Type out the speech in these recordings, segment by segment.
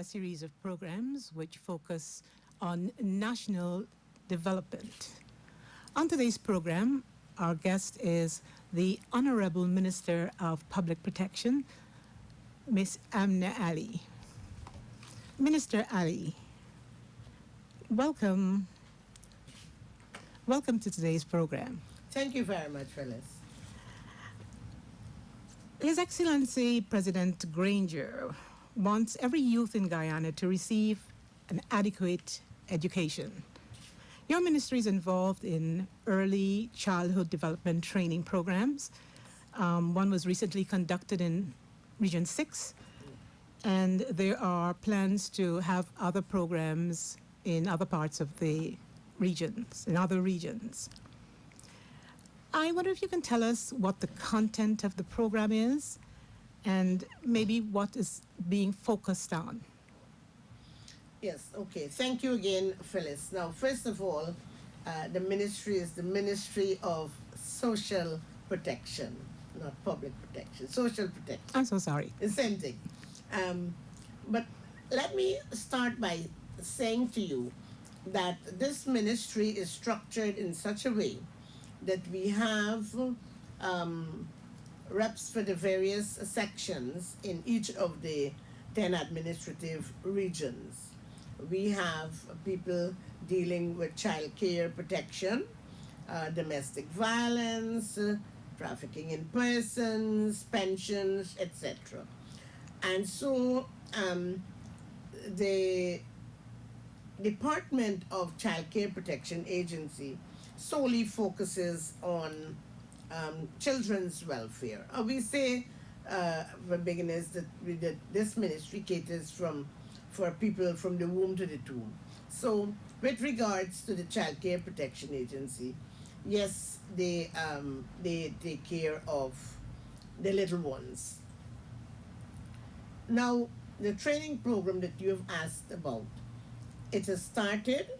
a series of programs which focus on national development. On today's program, our guest is the Honorable Minister of Public Protection, Miss Amna Ali. Minister Ali, welcome. Welcome to today's program. Thank you very much, Phyllis. His Excellency President Granger wants every youth in Guyana to receive an adequate education. Your ministry is involved in early childhood development training programs. One was recently conducted in Region 6, and there are plans to have other programs in other parts of the regions, in other regions. I wonder if you can tell us what the content of the program is and maybe what is being focused on. Yes, okay. Thank you again, Phyllis. Now, first of all, the ministry is the Ministry of Social Protection, not public protection, social protection. I'm so sorry. The same thing. But let me start by saying to you that this ministry is structured in such a way that we have reps for the various sections in each of the 10 administrative regions. We have people dealing with child care protection, domestic violence, trafficking in persons, pensions, etc. And so the Department of Child Care Protection Agency solely focuses on children's welfare. We say for beginners that this ministry caters for people from the womb to the tomb. So with regards to the Child Care Protection Agency, yes, they take care of the little ones. Now, the training program that you have asked about, it has started.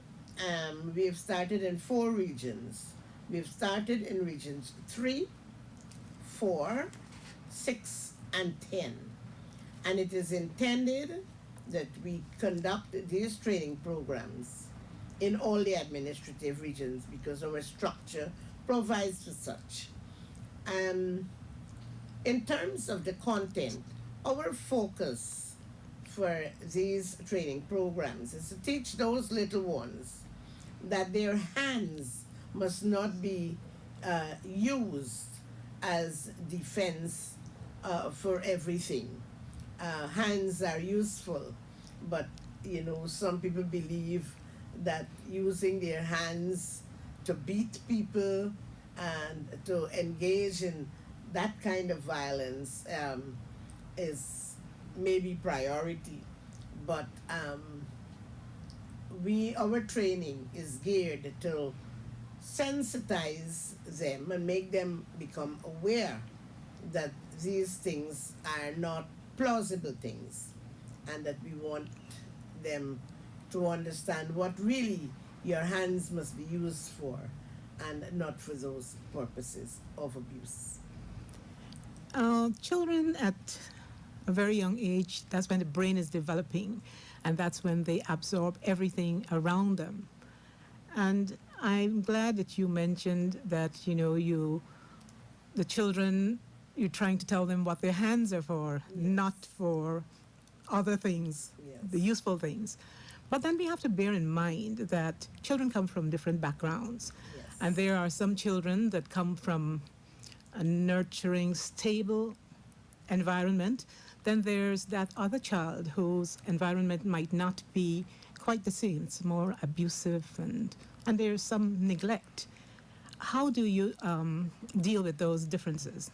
We have started in 4 regions. We've started in regions 3, 4, 6, and 10. And it is intended that we conduct these training programs in all the administrative regions because our structure provides for such. In terms of the content, our focus for these training programs is to teach those little ones that their hands must not be used as defense for everything. Hands are useful, but some people believe that using their hands to beat people and to engage in that kind of violence is maybe priority, but our training is geared to sensitize them and make them become aware that these things are not plausible things, and that we want them to understand what really your hands must be used for and not for those purposes of abuse. Children at a very young age, that's when the brain is developing, and that's when they absorb everything around them. And I'm glad that you mentioned that, the children, you're trying to tell them what their hands are for, yes, not for other things, yes, the useful things. But then we have to bear in mind that children come from different backgrounds. yes, And there are some children that come from a nurturing, stable environment. Then there's that other child whose environment might not be quite the same. It's more abusive, and there's some neglect. How do you deal with those differences?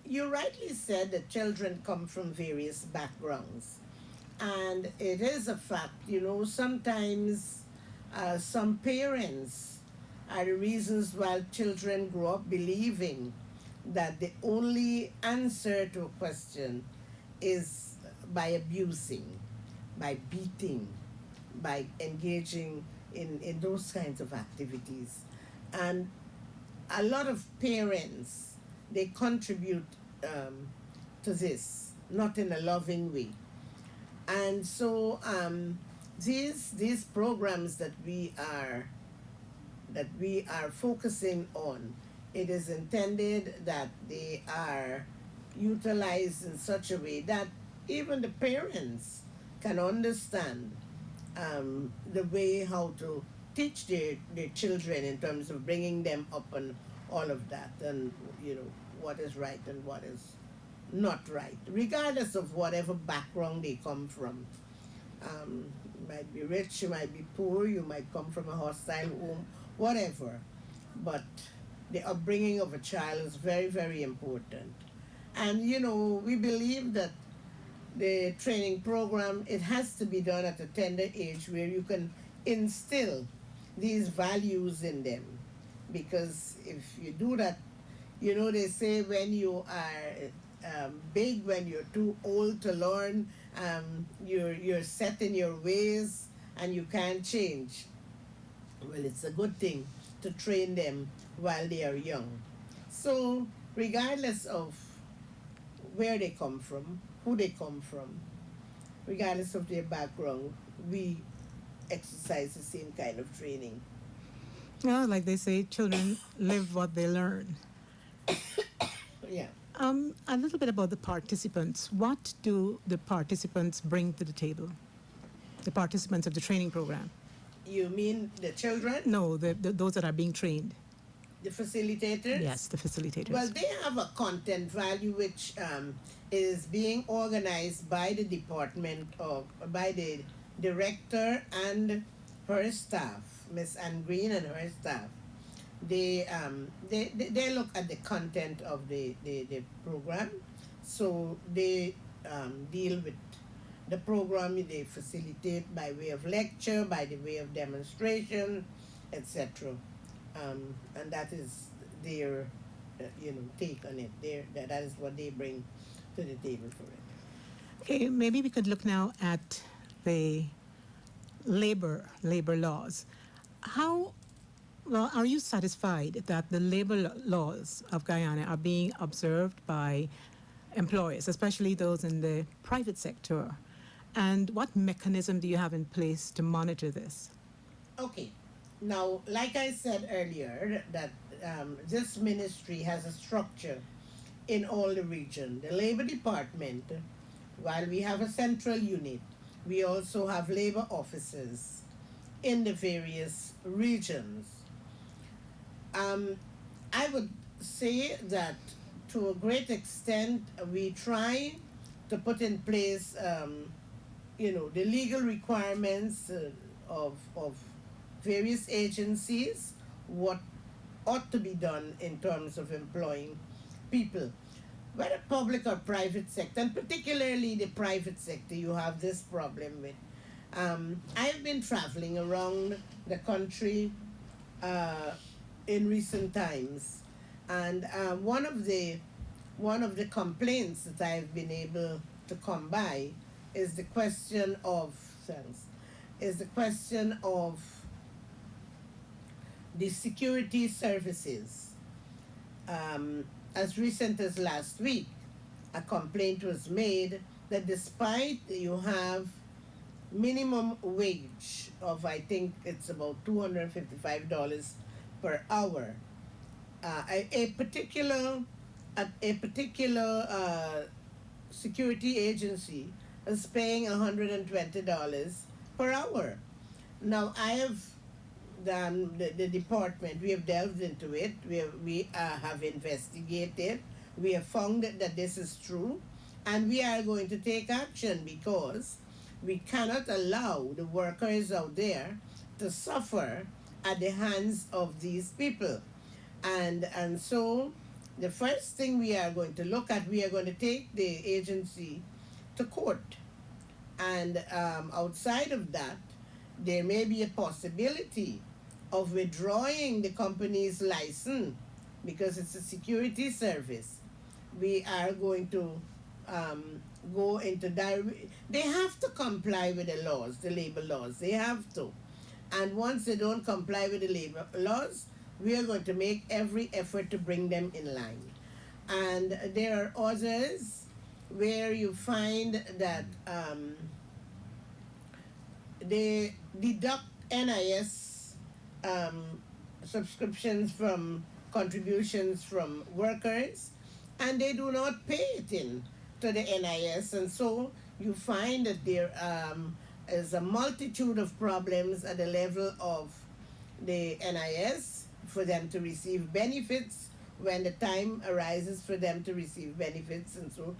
You rightly said that children come from various backgrounds. And it is a fact, sometimes some parents are the reasons why children grow up believing that the only answer to a question is by abusing, by beating, by engaging in those kinds of activities. And a lot of parents, they contribute to this, not in a loving way. And so these programs that we are focusing on, it is intended that they are utilized in such a way that even the parents can understand the way how to teach their children in terms of bringing them up and all of that, and what is right and what is not right, regardless of whatever background they come from. You might be rich, you might be poor, you might come from a hostile home, whatever. But the upbringing of a child is very, very important. And we believe that the training program, it has to be done at a tender age where you can instill these values in them. Because if you do that, they say when you are big, when you're too old to learn, you're set in your ways and you can't change. Well, it's a good thing to train them while they are young. So, regardless of where they come from, who they come from, regardless of their background, we exercise the same kind of training. Well, like they say, children live what they learn. Yeah. A little bit about the participants. What do the participants bring to the table? The participants of the training program? You mean the children? No, those that are being trained. The facilitators? Yes, the facilitators. Well, they have a content value which is being organized by the by the director and her staff, Miss Ann Green and her staff. They look at the content of the program, so they deal with the program. They facilitate by way of lecture, by the way of demonstration, etc. And that is their take on it. That is what they bring to the table for it. Okay, maybe we could look now at the labor laws. How well are you satisfied that the labor laws of Guyana are being observed by employers, especially those in the private sector? And what mechanism do you have in place to monitor this? Okay. Now, like I said earlier, that this ministry has a structure in all the region. The Labor Department, while we have a central unit, we also have labor officers in the various regions. I would say that to a great extent we try to put in place, the legal requirements of various agencies, what ought to be done in terms of employing people, whether public or private sector, and particularly the private sector, you have this problem with. I've been traveling around the country in recent times, and one of the complaints that I've been able to come by is the question of the security services. As recent as last week, a complaint was made that despite you have minimum wage of, I think it's about $255 per hour, a particular security agency is paying $120 per hour. Now, I have done the department, we have delved into it, we have investigated, we have found that this is true, and we are going to take action because we cannot allow the workers out there to suffer at the hands of these people. And so the first thing we are going to look at, we are going to take the agency to court. And outside of that, there may be a possibility of withdrawing the company's license because it's a security service. We are going to go into they have to comply with the laws, the labor laws. They have to. And once they don't comply with the labor laws, we are going to make every effort to bring them in line. And there are others where you find that they deduct NIS um, subscriptions from contributions from workers, and they do not pay it in to the NIS, and so you find that there is a multitude of problems at the level of the NIS for them to receive benefits when the time arises for them to receive benefits. And so,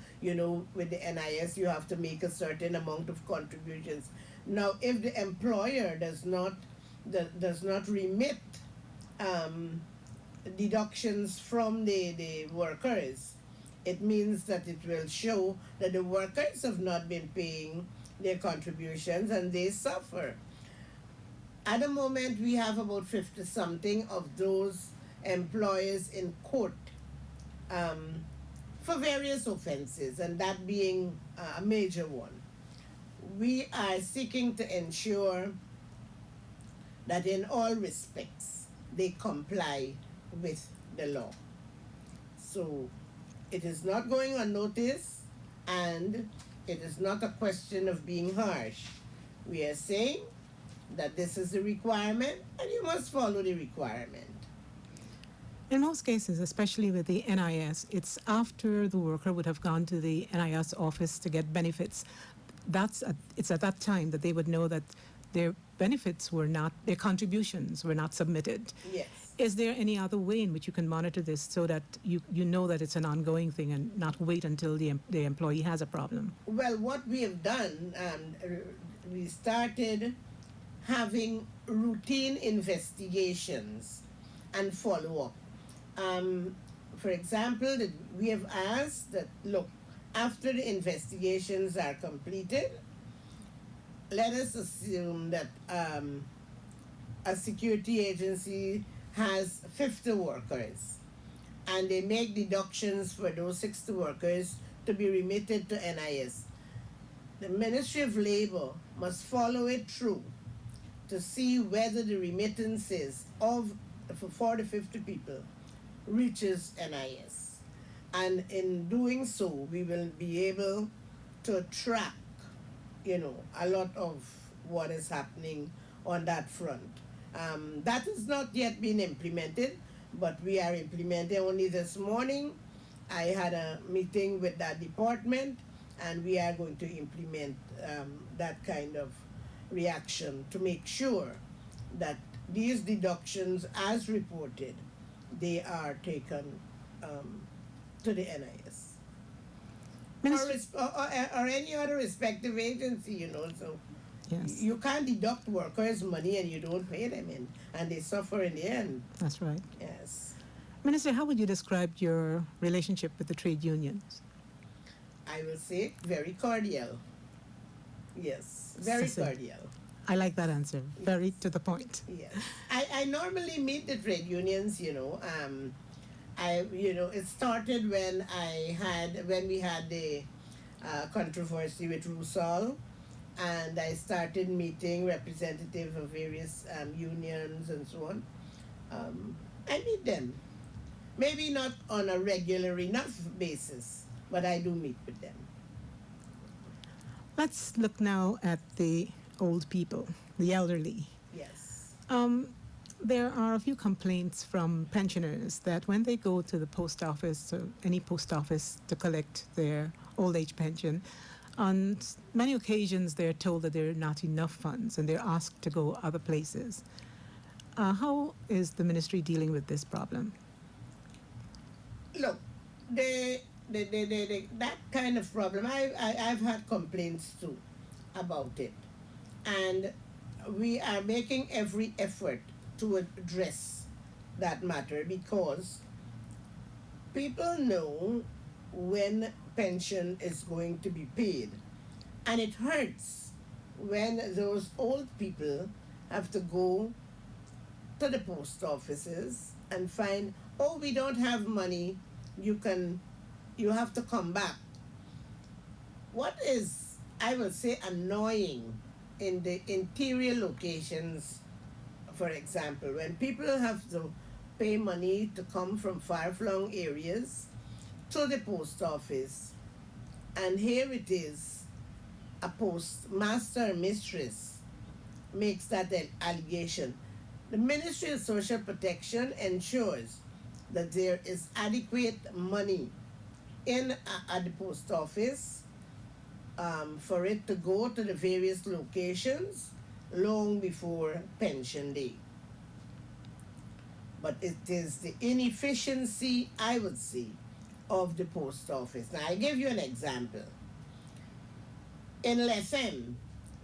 with the NIS, you have to make a certain amount of contributions. Now, if the employer does not remit um, deductions from the workers, it means that it will show that the workers have not been paying their contributions and they suffer. At the moment, we have about 50 something of those employers in court um, for various offenses, and that being a major one. We are seeking to ensure that in all respects they comply with the law. So it is not going unnoticed, and it is not a question of being harsh. We are saying that this is the requirement and you must follow the requirement. In most cases, especially with the NIS, it's after the worker would have gone to the NIS office to get benefits. It's at that time that they would know that their their contributions were not submitted. Yes. Is there any other way in which you can monitor this so that you know that it's an ongoing thing and not wait until the employee has a problem? Well, what we have done, we started having routine investigations and follow up. For example, that we have asked that, look, after the investigations are completed, let us assume that a security agency has 50 workers and they make deductions for those 60 workers to be remitted to NIS. The Ministry of Labor must follow it through to see whether the remittances for the 50 people reaches NIS. And in doing so, we will be able to track, a lot of what is happening on that front. That has not yet been implemented, but we are implementing. Only this morning, I had a meeting with that department, and we are going to implement that kind of reaction to make sure that these deductions, as reported, they are taken to the NIS. Or any other respective agency, so Yes. you can't deduct workers' money and you don't pay them in, and they suffer in the end. That's right. Yes. Minister, how would you describe your relationship with the trade unions? I will say very cordial. Yes, very cordial. I like that answer. Very to the point. Yes. I normally meet the trade unions, it started when we had the controversy with Rusal, and I started meeting representatives of various unions and so on. I meet them, maybe not on a regular enough basis, but I do meet with them. Let's look now at the old people, the elderly. Yes. There are a few complaints from pensioners that when they go to the post office or any post office to collect their old age pension, on many occasions they're told that there are not enough funds and they're asked to go other places. How is the ministry dealing with this problem? Look, that kind of problem, I've had complaints too about it. And we are making every effort to address that matter because people know when pension is going to be paid. And it hurts when those old people have to go to the post offices and find, oh, we don't have money, you have to come back. What is, I will say, annoying in the interior locations, for example, when people have to pay money to come from far-flung areas to the post office, and here it is, a postmaster mistress makes that an allegation. The Ministry of Social Protection ensures that there is adequate money in at the post office for it to go to the various locations long before pension day. But it is the inefficiency, I would say, of the post office. Now, I give you an example. In Lefem,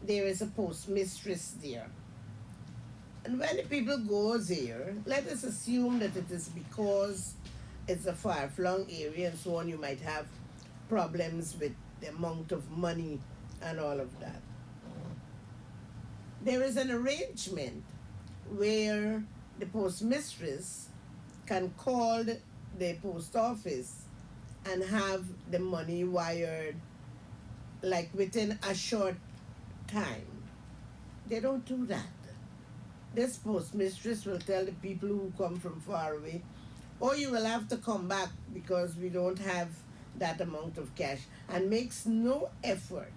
there is a postmistress there. And when the people go there, let us assume that it is because it's a far-flung area and so on, you might have problems with the amount of money and all of that. There is an arrangement where the postmistress can call the post office and have the money wired like within a short time. They don't do that. This postmistress will tell the people who come from far away, oh, you will have to come back because we don't have that amount of cash, and makes no effort.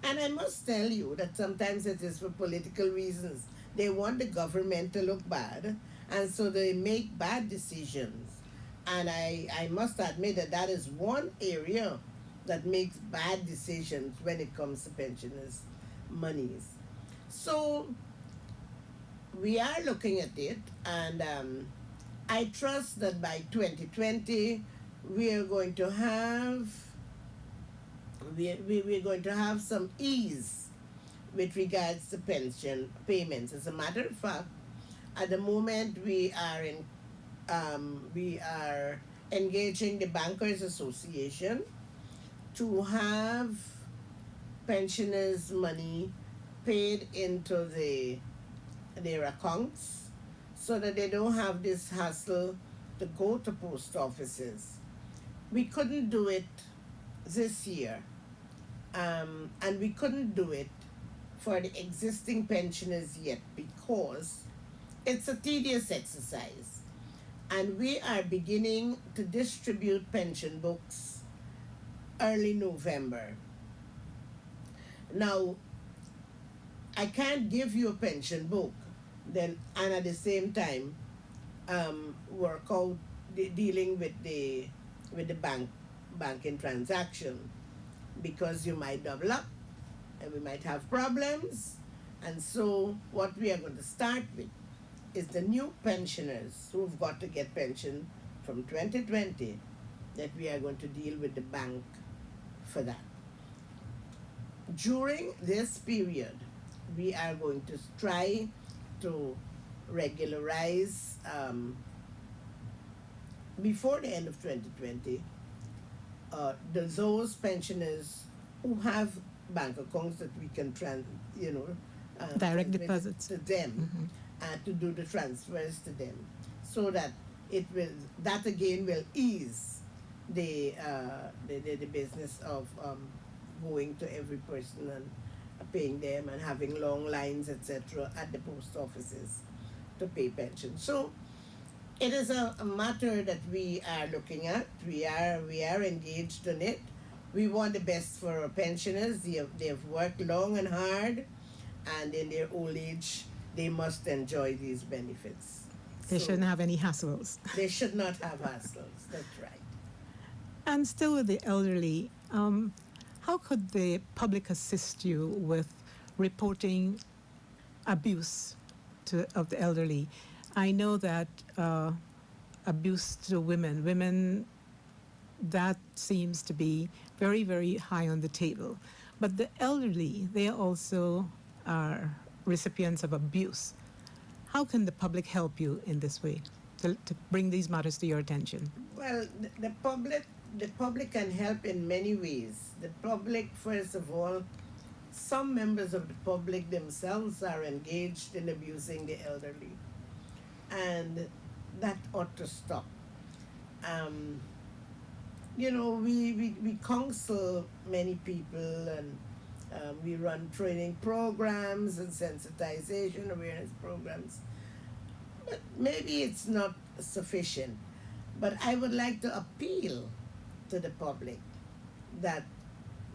And I must tell you that sometimes it is for political reasons. They want the government to look bad, and so they make bad decisions. And I must admit that that is one area that makes bad decisions when it comes to pensioners' monies. So we are looking at it, and I trust that by 2020 we are going to have we're going to have some ease with regards to pension payments. As a matter of fact, at the moment we are engaging the Bankers Association to have pensioners' money paid into their accounts so that they don't have this hassle to go to post offices. We couldn't do it this year, and we couldn't do it for the existing pensioners yet because it's a tedious exercise. And we are beginning to distribute pension books early November. Now, I can't give you a pension book, then and at the same time work out dealing with the banking transaction, because you might double up and we might have problems. And so what we are going to start with is the new pensioners who've got to get pension from 2020, that we are going to deal with the bank for that. During this period, we are going to try to regularize before the end of 2020 those pensioners who have bank accounts that we can direct deposits to them, to do the transfers to them, so that that again will ease the business of going to every person and paying them and having long lines, etc., at the post offices to pay pension. So it is a matter that we are looking at. We are engaged in it. We want the best for our pensioners. They've worked long and hard, and in their old age, they must enjoy these benefits. they shouldn't have any hassles. They should not have hassles. That's right. And still with the elderly, how could the public assist you with reporting abuse of the elderly? I know that abuse to women, that seems to be very, very high on the table. But the elderly, they also are recipients of abuse. How can the public help you in this way to bring these matters to your attention? Well, the public can help in many ways. The public, first of all, some members of the public themselves are engaged in abusing the elderly, and that ought to stop. We counsel many people, and we run training programs and sensitization awareness programs, but maybe it's not sufficient. But I would like to appeal to the public that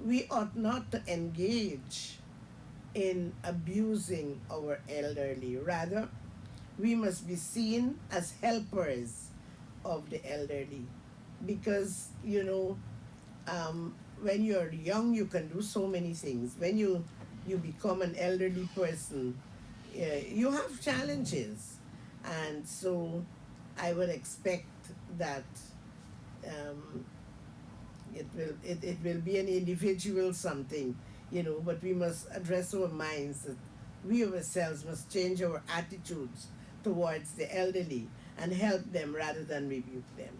we ought not to engage in abusing our elderly. Rather, we must be seen as helpers of the elderly because, when you're young, you can do so many things. When you become an elderly person, you have challenges, and so I would expect that um, it will be an individual something, but we must address our minds that we ourselves must change our attitudes towards the elderly and help them rather than rebuke them.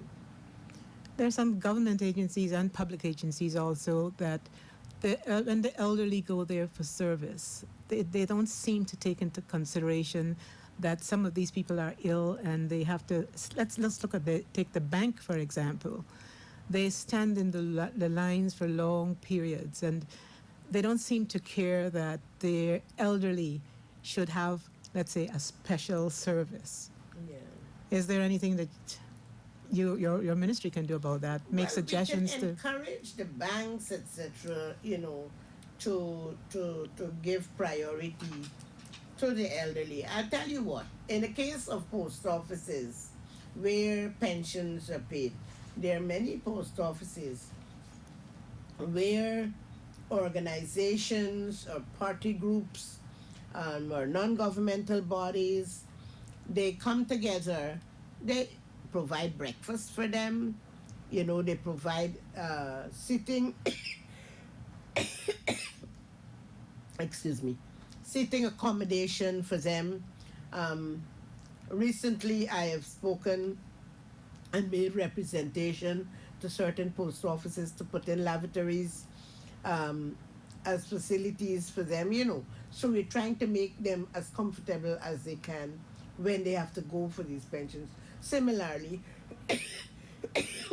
There are some government agencies and public agencies also that when the elderly go there for service, they don't seem to take into consideration that some of these people are ill and they have to. Let's look at take the bank for example. They stand in the lines for long periods and they don't seem to care that their elderly should have, let's say, a special service. Yeah. Is there anything that your ministry can do about that? Make Well, suggestions we can to. encourage the banks, etc., to give priority to the elderly. I tell you what, in the case of post offices where pensions are paid, there are many post offices where organizations or party groups or non-governmental bodies, they come together, they provide breakfast for them, they provide sitting excuse me, sitting accommodation for them. um, Recently I have spoken and made representation to certain post offices to put in lavatories um, as facilities for them, So we're trying to make them as comfortable as they can when they have to go for these pensions. Similarly,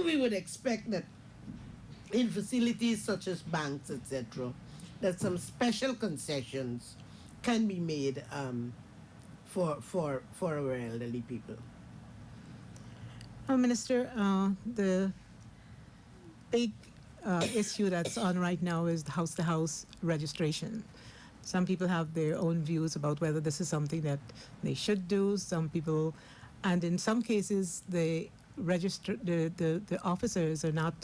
we would expect that in facilities such as banks, etc., that some special concessions can be made for our elderly people. Minister, the big issue that's on right now is the house-to-house registration. Some people have their own views about whether this is something that they should do. Some people, and in some cases, the officers are not,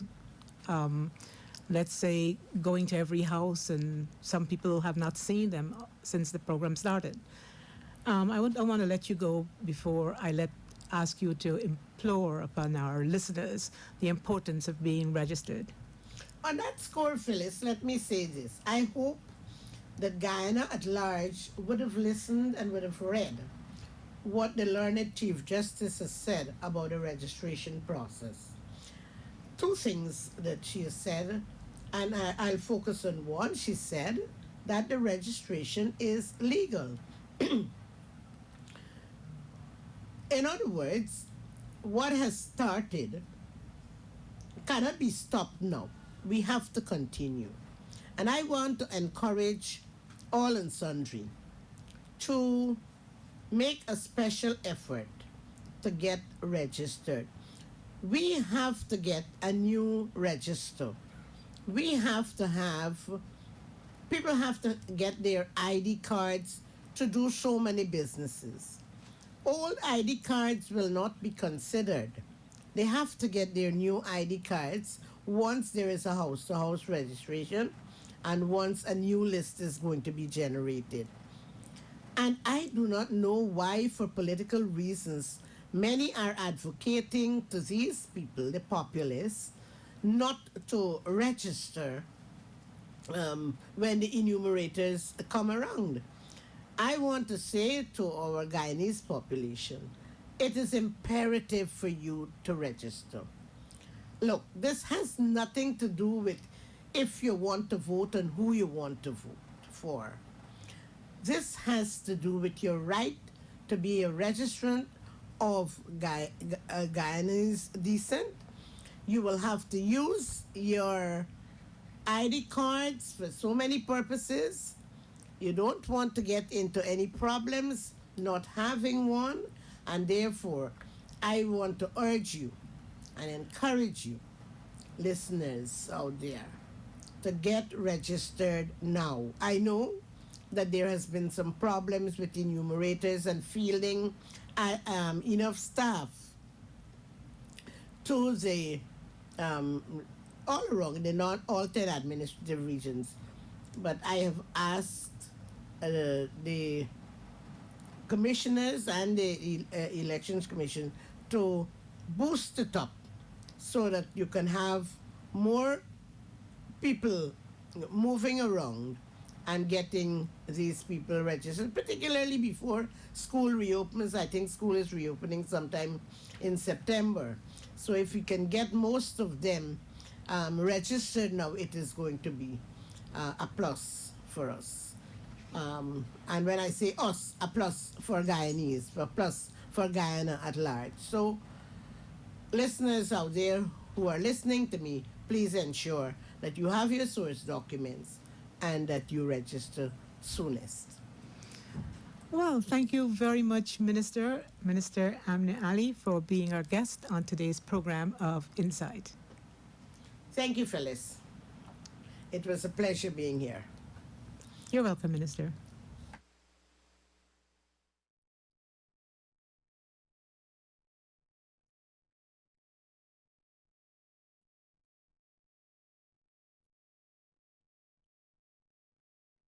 let's say, going to every house, and some people have not seen them since the program started. I want to let you go before I ask you to implore upon our listeners the importance of being registered. On that score, Phyllis, let me say this. I hope that Guyana at large would have listened and would have read what the learned Chief Justice has said about the registration process. Two things that she has said, and I'll focus on one. She said that the registration is legal. In other words, what has started cannot be stopped now. We have to continue. And I want to encourage all and sundry to make a special effort to get registered. We have to get a new register. We have to have, people have to get their ID cards to do so many businesses. Old ID cards will not be considered. They have to get their new ID cards once there is a house to house registration and once a new list is going to be generated. And I do not know why, for political reasons, many are advocating to these people, the populace, not to register when the enumerators come around. I want to say to our Guyanese population, it is imperative for you to register. Look, this has nothing to do with if you want to vote and who you want to vote for. This has to do with your right to be a registrant of Guyanese descent. You will have to use your ID cards for so many purposes. You don't want to get into any problems not having one, and therefore, I want to urge you and encourage you, listeners out there, to get registered now. I know that there has been some problems with enumerators and fielding enough staff to the all around the not all 10 administrative regions. But I have asked the commissioners and the elections commission to boost it up so that you can have more people moving around and getting these people registered, particularly before school reopens. I think school is reopening sometime in September. So if we can get most of them registered now, it is going to be a plus for us. And when I say us, a plus for Guyanese, a plus for Guyana at large. So listeners out there who are listening to me, please ensure that you have your source documents and that you register soonest. Well, thank you very much, Minister Amna Ali, for being our guest on today's program of Insight. Thank you, Phyllis. It was a pleasure being here. You're welcome, Minister.